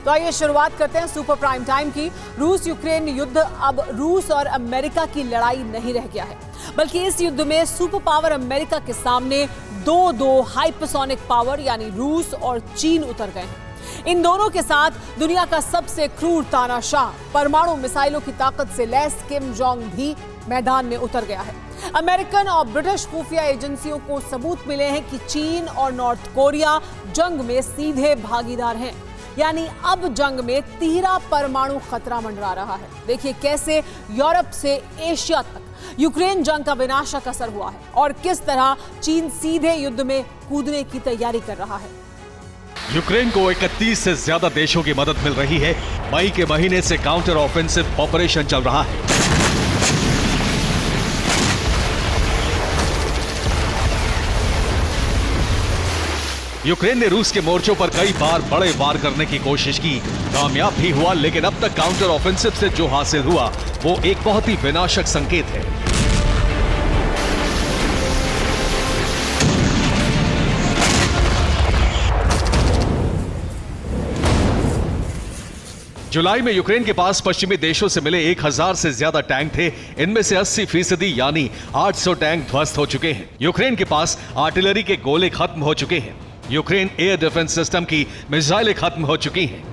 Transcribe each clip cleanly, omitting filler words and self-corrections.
तो आइए शुरुआत करते हैं सुपर प्राइम टाइम की। रूस यूक्रेन युद्ध अब रूस और अमेरिका की लड़ाई नहीं रह गया है, बल्कि इस युद्ध में सुपर पावर अमेरिका के सामने दो हाइपरसोनिक पावर यानी रूस और चीन उतर गए हैं। इन दोनों के साथ दुनिया का सबसे क्रूर तानाशाह परमाणु मिसाइलों की ताकत से लैस किम जोंग भी मैदान में उतर गया है। अमेरिकन और ब्रिटिश खुफिया एजेंसियों को सबूत मिले हैं कि चीन और नॉर्थ कोरिया जंग में सीधे भागीदार हैं, यानी अब जंग में तिहरा परमाणु खतरा मंडरा रहा है। देखिए कैसे यूरोप से एशिया तक यूक्रेन जंग का विनाशक असर हुआ है और किस तरह चीन सीधे युद्ध में कूदने की तैयारी कर रहा है। यूक्रेन को 31 से ज्यादा देशों की मदद मिल रही है। मई के महीने से काउंटर ऑफेंसिव ऑपरेशन चल रहा है। यूक्रेन ने रूस के मोर्चों पर कई बार बड़े वार करने की कोशिश की, कामयाब भी हुआ, लेकिन अब तक काउंटर ऑफेंसिव से जो हासिल हुआ वो एक बहुत ही विनाशक संकेत है। जुलाई में यूक्रेन के पास पश्चिमी देशों से मिले 1000 से ज्यादा टैंक थे। इनमें से 80% यानी 800 टैंक ध्वस्त हो चुके हैं। यूक्रेन के पास आर्टिलरी के गोले खत्म हो चुके हैं। यूक्रेन एयर डिफेंस सिस्टम की मिसाइलें खत्म हो चुकी हैं।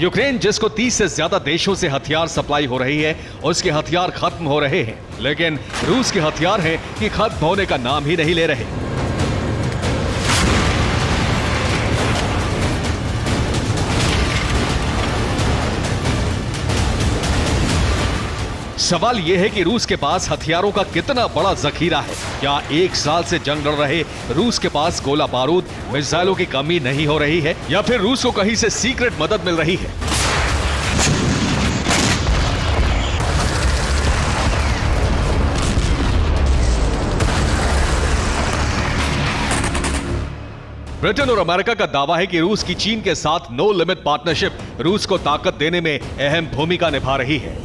यूक्रेन जिसको 30 से ज्यादा देशों से हथियार सप्लाई हो रही है, उसके हथियार खत्म हो रहे हैं, लेकिन रूस के हथियार हैं कि खत्म होने का नाम ही नहीं ले रहे। सवाल यह है कि रूस के पास हथियारों का कितना बड़ा जखीरा है। क्या 1 साल से जंग लड़ रहे रूस के पास गोला बारूद, मिसाइलों की कमी नहीं हो रही है, या फिर रूस को कहीं से सीक्रेट मदद मिल रही है? ब्रिटेन और अमेरिका का दावा है कि रूस की चीन के साथ नो लिमिट पार्टनरशिप रूस को ताकत देने में अहम भूमिका निभा रही है।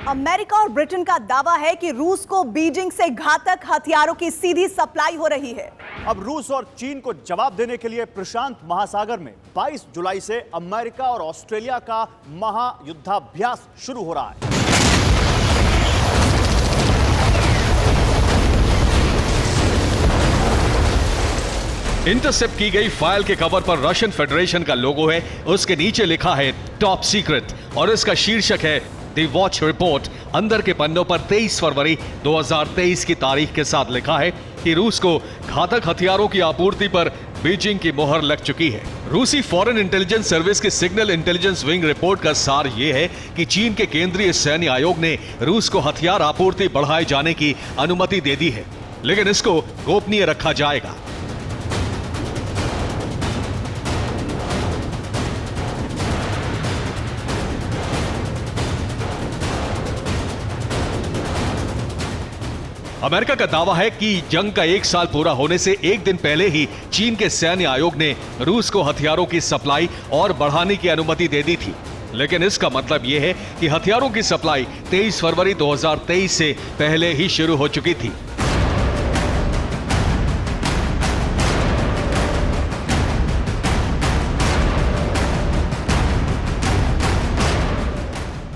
अमेरिका और ब्रिटेन का दावा है कि रूस को बीजिंग से घातक हथियारों की सीधी सप्लाई हो रही है। अब रूस और चीन को जवाब देने के लिए प्रशांत महासागर में 22 जुलाई से अमेरिका और ऑस्ट्रेलिया का महायुद्धाभ्यास शुरू हो रहा है। इंटरसेप्ट की गई फाइल के कवर पर रशियन फेडरेशन का लोगो है, उसके नीचे लिखा है टॉप सीक्रेट और इसका शीर्षक है द वॉच रिपोर्ट। अंदर के पन्नों पर 23 फरवरी 2023 की तारीख के साथ लिखा है कि रूस को घातक हथियारों की आपूर्ति पर बीजिंग की मोहर लग चुकी है। रूसी फॉरेन इंटेलिजेंस सर्विस की सिग्नल इंटेलिजेंस विंग रिपोर्ट का सार यह है कि चीन के केंद्रीय सैन्य आयोग ने रूस को हथियार आपूर्ति बढ़ाए जाने की अनुमति दे दी है, लेकिन इसको गोपनीय रखा जाएगा। अमेरिका का दावा है कि जंग का 1 साल पूरा होने से एक दिन पहले ही चीन के सैन्य आयोग ने रूस को हथियारों की सप्लाई और बढ़ाने की अनुमति दे दी थी, लेकिन इसका मतलब यह है कि हथियारों की सप्लाई 23 फरवरी 2023 से पहले ही शुरू हो चुकी थी।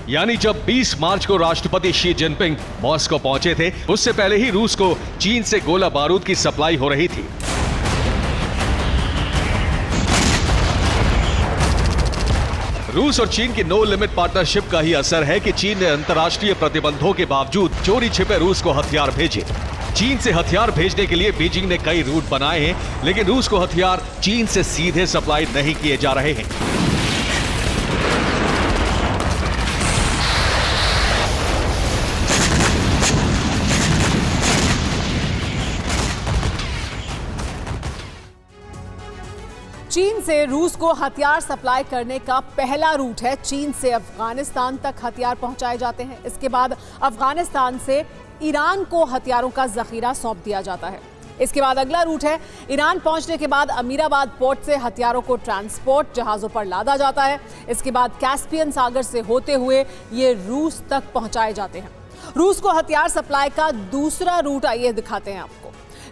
यानी जब 20 मार्च को राष्ट्रपति शी जिनपिंग मॉस्को पहुंचे थे, उससे पहले ही रूस को चीन से गोला बारूद की सप्लाई हो रही थी। रूस और चीन की नो लिमिट पार्टनरशिप का ही असर है कि चीन ने अंतर्राष्ट्रीय प्रतिबंधों के बावजूद चोरी छिपे रूस को हथियार भेजे। चीन से हथियार भेजने के लिए बीजिंग ने कई रूट बनाए हैं, लेकिन रूस को हथियार चीन से सीधे सप्लाई नहीं किए जा रहे हैं। चीन से रूस को हथियार सप्लाई करने का पहला रूट है चीन से अफगानिस्तान तक हथियार पहुंचाए जाते हैं। इसके बाद अफगानिस्तान से ईरान को हथियारों का जखीरा सौंप दिया जाता है। इसके बाद अगला रूट है ईरान पहुंचने के बाद अमीराबाद पोर्ट से हथियारों को ट्रांसपोर्ट जहाजों पर लादा जाता है। इसके बाद कैस्पियन सागर से होते हुए ये रूस तक पहुंचाए जाते हैं। रूस को हथियार सप्लाई का दूसरा रूट आइए दिखाते हैं आपको।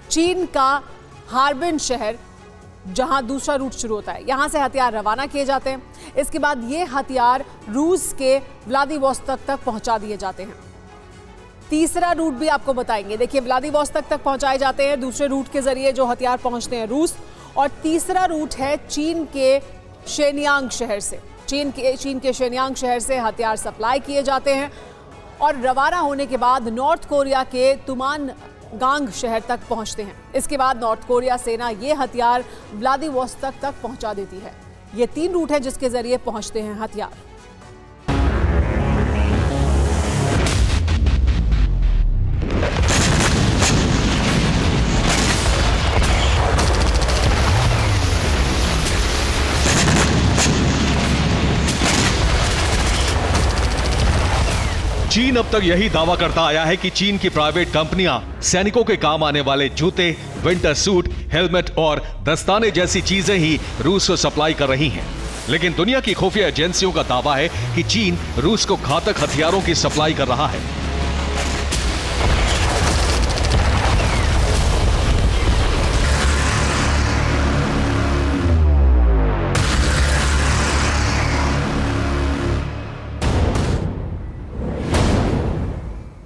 चीन का हार्बिन शहर जहां दूसरा रूट शुरू होता है, यहां से हथियार रवाना किए जाते हैं। इसके बाद ये हथियार रूस के व्लादिवोस्तोक तक पहुंचा दिए जाते हैं। तीसरा रूट भी आपको बताएंगे। देखिए, व्लादिवोस्तोक तक पहुंचाए जाते हैं दूसरे रूट के जरिए जो हथियार पहुंचते हैं रूस। और तीसरा रूट है चीन के शेनयांग शहर से। चीन के शेनयांग शहर से हथियार सप्लाई किए जाते हैं और रवाना होने के बाद नॉर्थ कोरिया के तुमानगांग शहर तक पहुंचते हैं। इसके बाद नॉर्थ कोरिया सेना ये हथियार व्लादिवोस्तोक तक पहुंचा देती है। ये 3 रूट हैं जिसके जरिए पहुंचते हैं हथियार। चीन अब तक यही दावा करता आया है कि चीन की प्राइवेट कंपनियां सैनिकों के काम आने वाले जूते, विंटर सूट, हेलमेट और दस्ताने जैसी चीजें ही रूस को सप्लाई कर रही हैं। लेकिन दुनिया की खुफिया एजेंसियों का दावा है कि चीन रूस को घातक हथियारों की सप्लाई कर रहा है।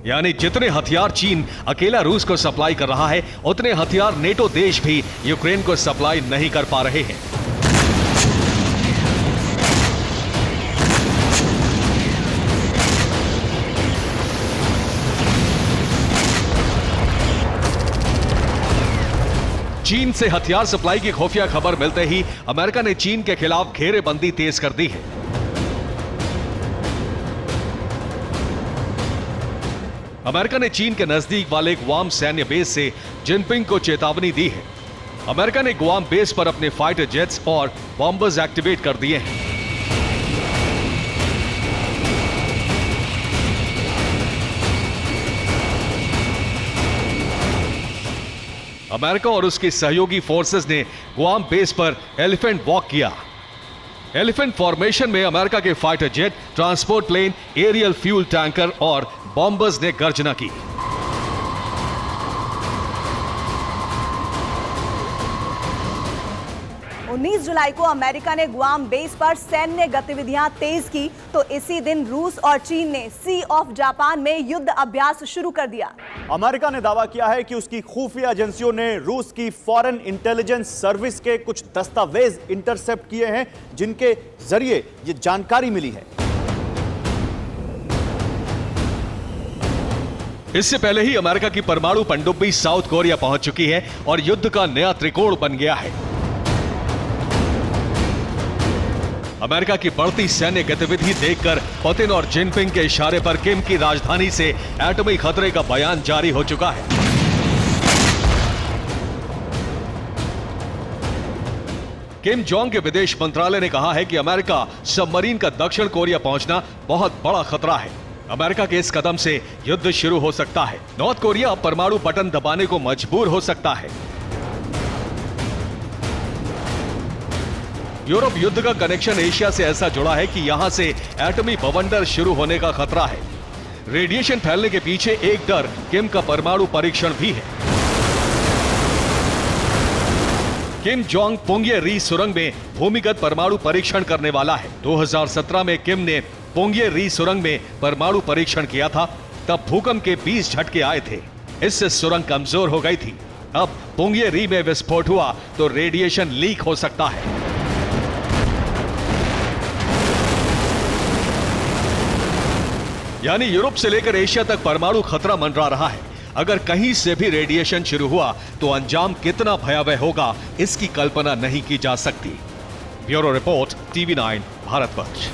यानी जितने हथियार चीन अकेला रूस को सप्लाई कर रहा है, उतने हथियार नेटो देश भी यूक्रेन को सप्लाई नहीं कर पा रहे हैं। चीन से हथियार सप्लाई की खुफिया खबर मिलते ही अमेरिका ने चीन के खिलाफ घेरेबंदी तेज कर दी है। अमेरिका ने चीन के नजदीक वाले गुआम सैन्य बेस से जिनपिंग को चेतावनी दी है। अमेरिका ने गुआम बेस पर अपने फाइटर जेट्स और बॉम्बर्स एक्टिवेट कर दिए हैं। अमेरिका और उसकी सहयोगी फोर्सेस ने गुआम बेस पर एलिफेंट वॉक किया। एलिफेंट फॉर्मेशन में अमेरिका के fighter jet, transport plane, aerial fuel tanker और बॉम्बर्स ने गर्जना की। उन्नीस जुलाई को अमेरिका ने गुआम बेस पर सैन्य गतिविधियां तेज की तो इसी दिन रूस और चीन ने सी ऑफ जापान में युद्ध अभ्यास शुरू कर दिया। अमेरिका ने दावा किया है कि उसकी खुफिया एजेंसियों ने रूस की फॉरेन इंटेलिजेंस सर्विस के कुछ दस्तावेज इंटरसेप्ट किए हैं, जिनके जरिए ये जानकारी मिली है। इससे पहले ही अमेरिका की परमाणु पनडुब्बी साउथ कोरिया पहुंच चुकी है और युद्ध का नया त्रिकोण बन गया है। अमेरिका की बढ़ती सैन्य गतिविधि देखकर पुतिन और जिनपिंग के इशारे पर किम की राजधानी से एटमी खतरे का बयान जारी हो चुका है। किम जोंग के विदेश मंत्रालय ने कहा है कि अमेरिका सबमरीन का दक्षिण कोरिया पहुंचना बहुत बड़ा खतरा है। अमेरिका के इस कदम से युद्ध शुरू हो सकता है। नॉर्थ कोरिया अब परमाणु बटन दबाने को मजबूर हो सकता है। यूरोप युद्ध का कनेक्शन एशिया से ऐसा जुड़ा है कि यहां से एटमी बवंडर शुरू होने का खतरा है। रेडिएशन फैलने के पीछे एक डर किम का परमाणु परीक्षण भी है। किम जोंग पुंग्ये री सुरंग में भूमिगत परमाणु परीक्षण करने वाला है। 2017 में किम ने पुंग्ये री सुरंग में परमाणु परीक्षण किया था। तब भूकंप के 20 झटके आए थे। इससे सुरंग कमजोर हो गई थी। अब पुंग्ये री में विस्फोट हुआ तो रेडिएशन लीक हो सकता है। यानी यूरोप से लेकर एशिया तक परमाणु खतरा मंडरा रहा है। अगर कहीं से भी रेडिएशन शुरू हुआ तो अंजाम कितना भयावह होगा, इसकी कल्पना नहीं की जा सकती। Bureau report, TV9 Bharatvarsh.